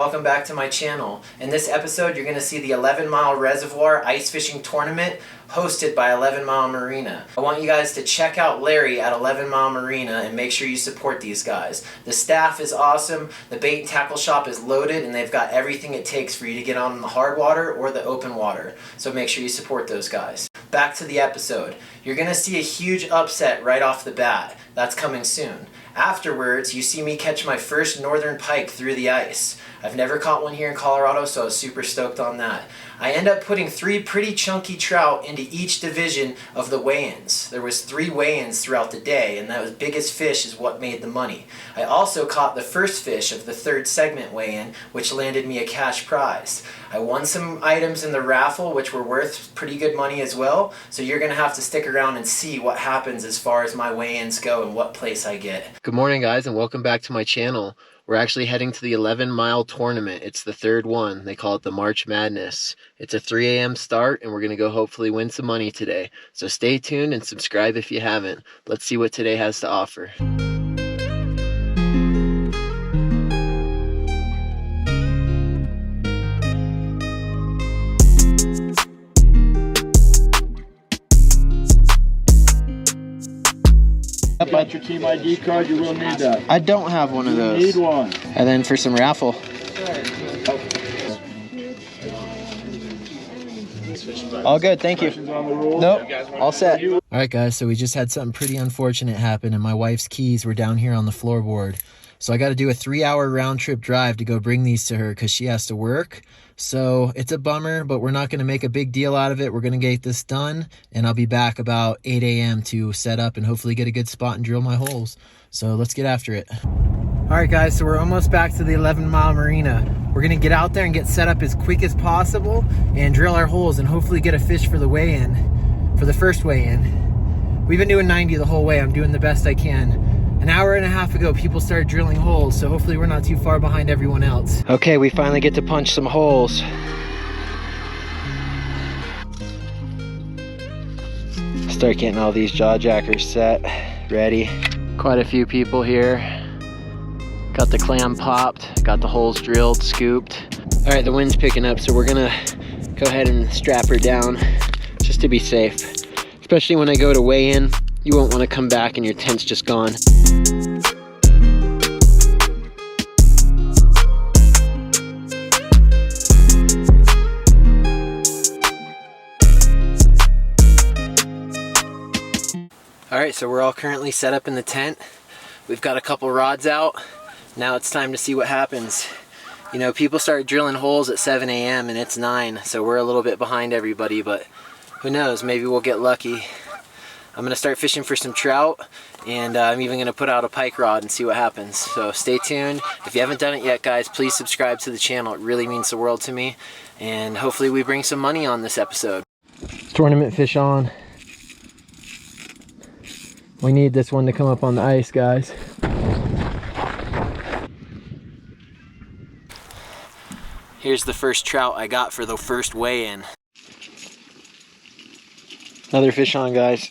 Welcome back to my channel. In this episode, you're going to see the 11 Mile Reservoir Ice Fishing Tournament hosted by 11 Mile Marina. I want you guys to check out Larry at 11 Mile Marina and make sure you support these guys. The staff is awesome, the bait and tackle shop is loaded, and they've got everything it takes for you to get on the hard water or the open water. So make sure you support those guys. Back to the episode. You're going to see a huge upset right off the bat. That's coming soon. Afterwards, you see me catch my first northern pike through the ice. I've never caught one here in Colorado, so I was super stoked on that. I end up putting 3 pretty chunky trout into each division of the weigh-ins. There was 3 weigh-ins throughout the day, and that was biggest fish is what made the money. I also caught the first fish of the 3rd segment weigh-in, which landed me a cash prize. I won some items in the raffle, which were worth pretty good money as well, so you're going to have to stick around and see what happens as far as my weigh-ins go and what place I get. Good morning, guys, and welcome back to my channel. We're actually heading to the 11 Mile tournament. It's the 3rd one. They call it the March Madness. It's a 3 a.m. start, and we're going to go hopefully win some money today. So stay tuned and subscribe if you haven't. Let's see what today has to offer. About your team ID card, you will need that. I don't have one of those. You need one. And then for some raffle. All good, thank you. Nope, all set. All right, guys, so we just had something pretty unfortunate happen, and my wife's keys were down here on the floorboard. So I got to do a 3-hour round trip drive to go bring these to her because she has to work. So it's a bummer, but we're not going to make a big deal out of it. We're going to get this done, and I'll be back about 8 a.m. to set up and hopefully get a good spot and drill my holes. So let's get after it. All right, guys, so we're almost back to the 11 Mile Marina. We're going to get out there and get set up as quick as possible and drill our holes and hopefully get a fish for the weigh-in, for the first weigh-in. We've been doing 90 the whole way. I'm doing the best I can. An hour and a half ago, people started drilling holes, so hopefully we're not too far behind everyone else. Okay, we finally get to punch some holes. Start getting all these jaw jackers set, ready. Quite a few people here. Got the clam popped, got the holes drilled, scooped. All right, the wind's picking up, so we're gonna go ahead and strap her down just to be safe. Especially when I go to weigh in, you won't want to come back and your tent's just gone. Alright, so we're all currently set up in the tent. We've got a couple rods out. Now it's time to see what happens. You know, people start drilling holes at 7 a.m. and it's 9, so we're a little bit behind everybody, but who knows, maybe we'll get lucky. I'm going to start fishing for some trout, and I'm even going to put out a pike rod and see what happens. So stay tuned. If you haven't done it yet, guys, please subscribe to the channel. It really means the world to me, and hopefully we bring some money on this episode. Tournament fish on. We need this one to come up on the ice, guys. Here's the first trout I got for the first weigh-in. Another fish on, guys.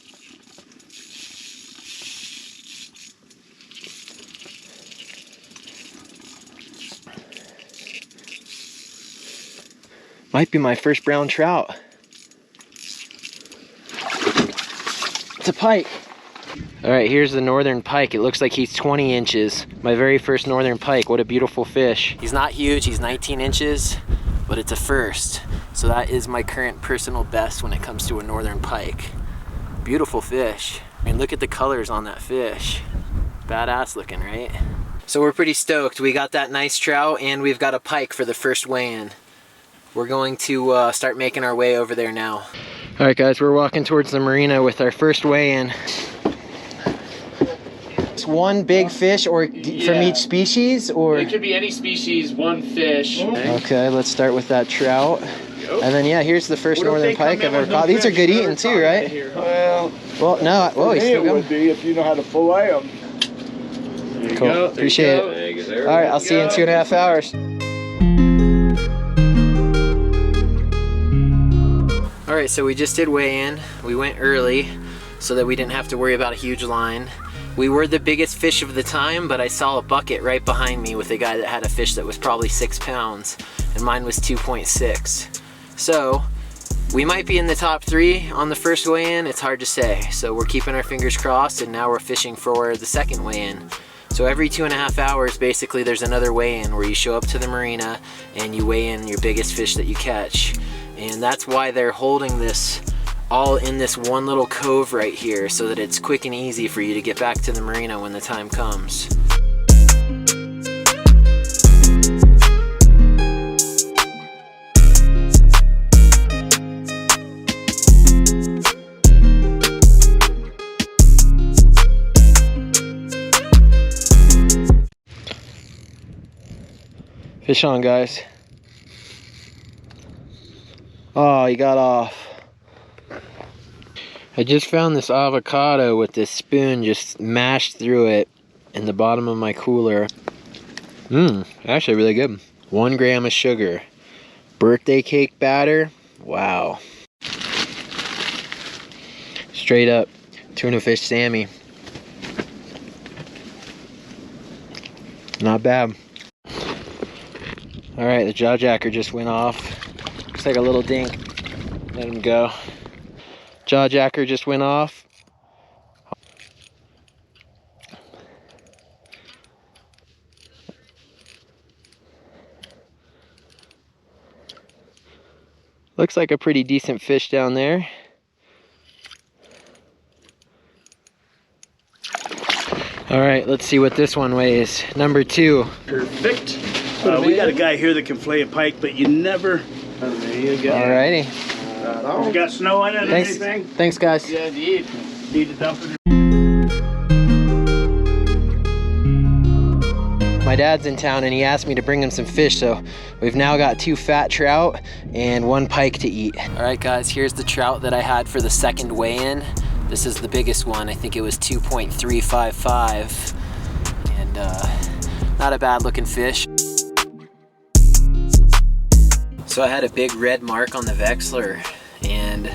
Might be my first brown trout. It's a pike. All right, here's the northern pike. It looks like he's 20 inches. My very first northern pike. What a beautiful fish. He's not huge, he's 19 inches, but it's a first. So that is my current personal best when it comes to a northern pike. Beautiful fish. I mean, look at the colors on that fish. Badass looking, right? So we're pretty stoked. We got that nice trout and we've got a pike for the first weigh-in. We're going to start making our way over there now. All right, guys, we're walking towards the marina with our first weigh-in. It's one big fish or from each species, or? It could be any species, one fish. Okay, let's start with that trout. And then, yeah, here's the first northern pike I've ever caught. These are good eating too, right? Well, no, whoa, he's still going. It would be if you know how to fillet them. Cool, appreciate it. All right, I'll see you in 2.5 hours. All right, so we just did weigh in. We went early so that we didn't have to worry about a huge line. We were the biggest fish of the time, but I saw a bucket right behind me with a guy that had a fish that was probably 6 pounds, and mine was 2.6. So we might be in the top 3 on the first weigh-in. It's hard to say. So we're keeping our fingers crossed, and now we're fishing for the second weigh-in. So every 2.5 hours, basically, there's another weigh-in where you show up to the marina and you weigh in your biggest fish that you catch. And that's why they're holding this all in this one little cove right here, so that it's quick and easy for you to get back to the marina when the time comes. Fish on, guys. Oh, he got off. I just found this avocado with this spoon just mashed through it in the bottom of my cooler. Actually really good. 1 gram of sugar. Birthday cake batter. Wow. Straight up tuna fish Sammy. Not bad. Alright, the jaw jacker just went off. Looks like a little dink. Let him go. Jaw jacker just went off. Looks like a pretty decent fish down there. All right, let's see what this one weighs. Number 2. Perfect. We got a guy here that can flay a pike, but you never. There you go. Alrighty. You got snow on it or Thanks. anything? Thanks, guys. Yeah, indeed. Need to dump it. My dad's in town and he asked me to bring him some fish, so we've now got 2 fat trout and 1 pike to eat. All right, guys, here's the trout that I had for the second weigh-in. This is the biggest one. I think it was 2.355, and not a bad looking fish. So I had a big red mark on the Vexler, and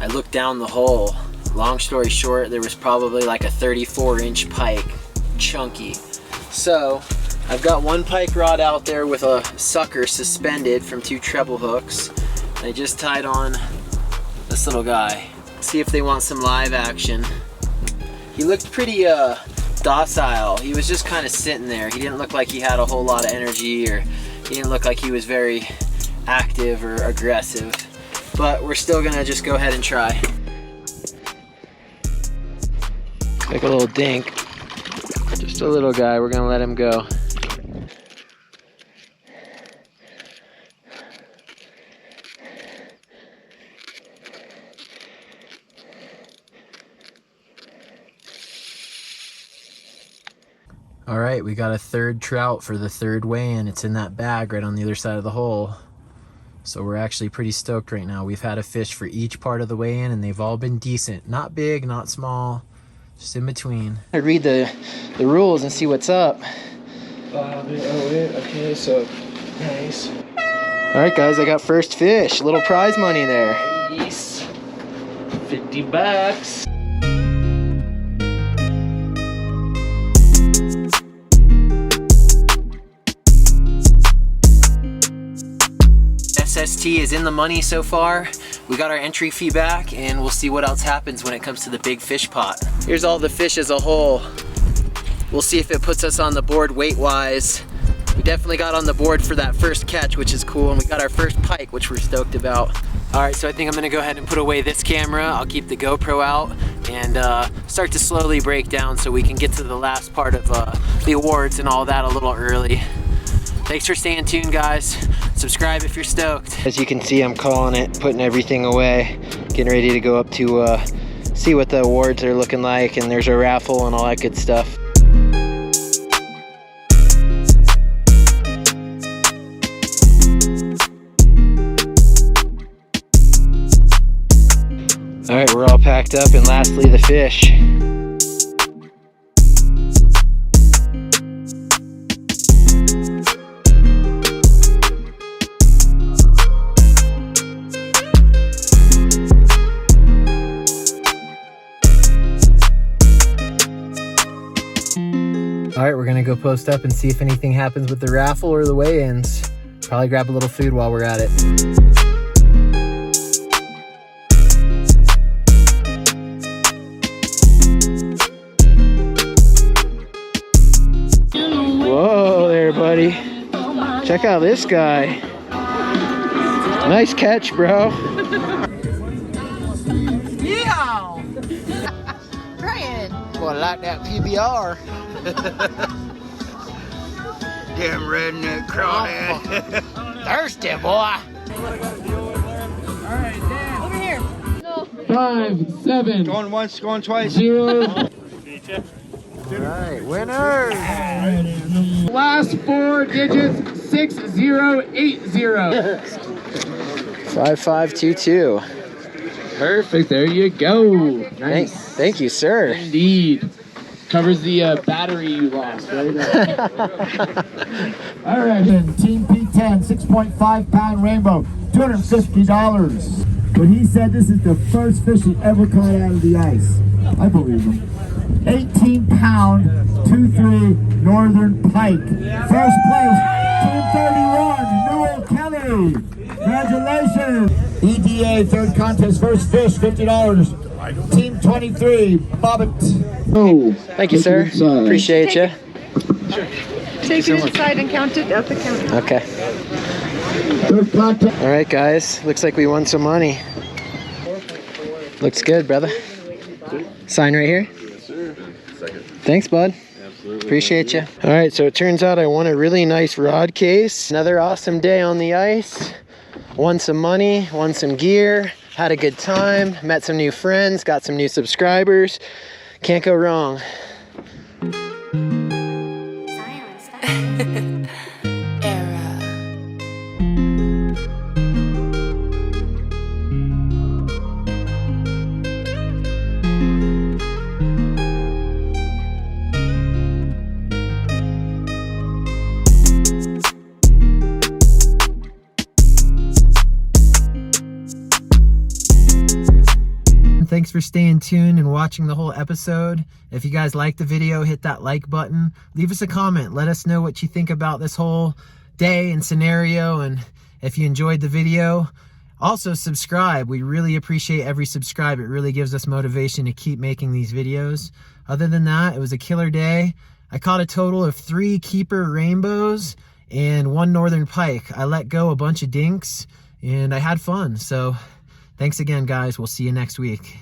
I looked down the hole. Long story short, there was probably like a 34-inch pike, chunky. So I've got 1 pike rod out there with a sucker suspended from 2 treble hooks. I just tied on this little guy. See if they want some live action. He looked pretty docile. He was just kind of sitting there. He didn't look like he had a whole lot of energy, or he didn't look like he was very active or aggressive, but we're still gonna just go ahead and try. Like a little dink, just a little guy. We're gonna let him go. All right, we got a 3rd trout for the 3rd weigh-in. It's in that bag right on the other side of the hole. So we're actually pretty stoked right now. We've had a fish for each part of the weigh-in, and they've all been decent. Not big, not small, just in between. I read the rules and see what's up. Okay, so nice. All right, guys, I got first fish. Little prize money there. Yes. $50. SST is in the money so far. We got our entry fee back, and we'll see what else happens when it comes to the big fish pot. Here's all the fish as a whole. We'll see if it puts us on the board weight-wise. We definitely got on the board for that first catch, which is cool, and we got our first pike, which we're stoked about. All right, so I think I'm gonna go ahead and put away this camera. I'll keep the GoPro out and start to slowly break down so we can get to the last part of the awards and all that a little early. Thanks for staying tuned, guys. Subscribe if you're stoked. As you can see, I'm calling it, putting everything away, getting ready to go up to see what the awards are looking like, and there's a raffle and all that good stuff. All right, we're all packed up, and lastly, the fish. gonna go post up and see if anything happens with the raffle or the weigh-ins. Probably grab a little food while we're at it. Whoa there, buddy. Check out this guy. Nice catch, bro. Yeehaw! Brian! Boy, I like that PBR. Damn redneck crawdad. Thirsty, boy. Over here. 5, 7, Going once, going twice. 0. Alright, winners! Last 4 digits, 6080. 5522. Perfect, there you go. Thank you, sir. Indeed. Covers the battery you lost, right? All right, then. Team P10, 6.5 pound rainbow, $250. But he said this is the first fish he ever caught out of the ice. I believe him. 18 pound, 2-3 northern pike. First place, Team 31, Noel Kelly. Congratulations. EDA, third contest, first fish, $50. Team 23, Bobbitt. Oh, Thank you, sir. Appreciate you. Take it inside and count it at the counter. Okay. All right, guys. Looks like we won some money. Looks good, brother. Sign right here. Yes, sir. Second. Thanks, bud. Absolutely. Appreciate you. All right, so it turns out I won a really nice rod case. Another awesome day on the ice. Won some money, won some gear, had a good time, met some new friends, got some new subscribers. Can't go wrong. Thanks for staying tuned and watching the whole episode. If you guys liked the video, hit that like button. Leave us a comment. Let us know what you think about this whole day and scenario, and if you enjoyed the video. Also, subscribe. We really appreciate every subscribe. It really gives us motivation to keep making these videos. Other than that, it was a killer day. I caught a total of 3 keeper rainbows and 1 northern pike. I let go a bunch of dinks, and I had fun. So thanks again, guys. We'll see you next week.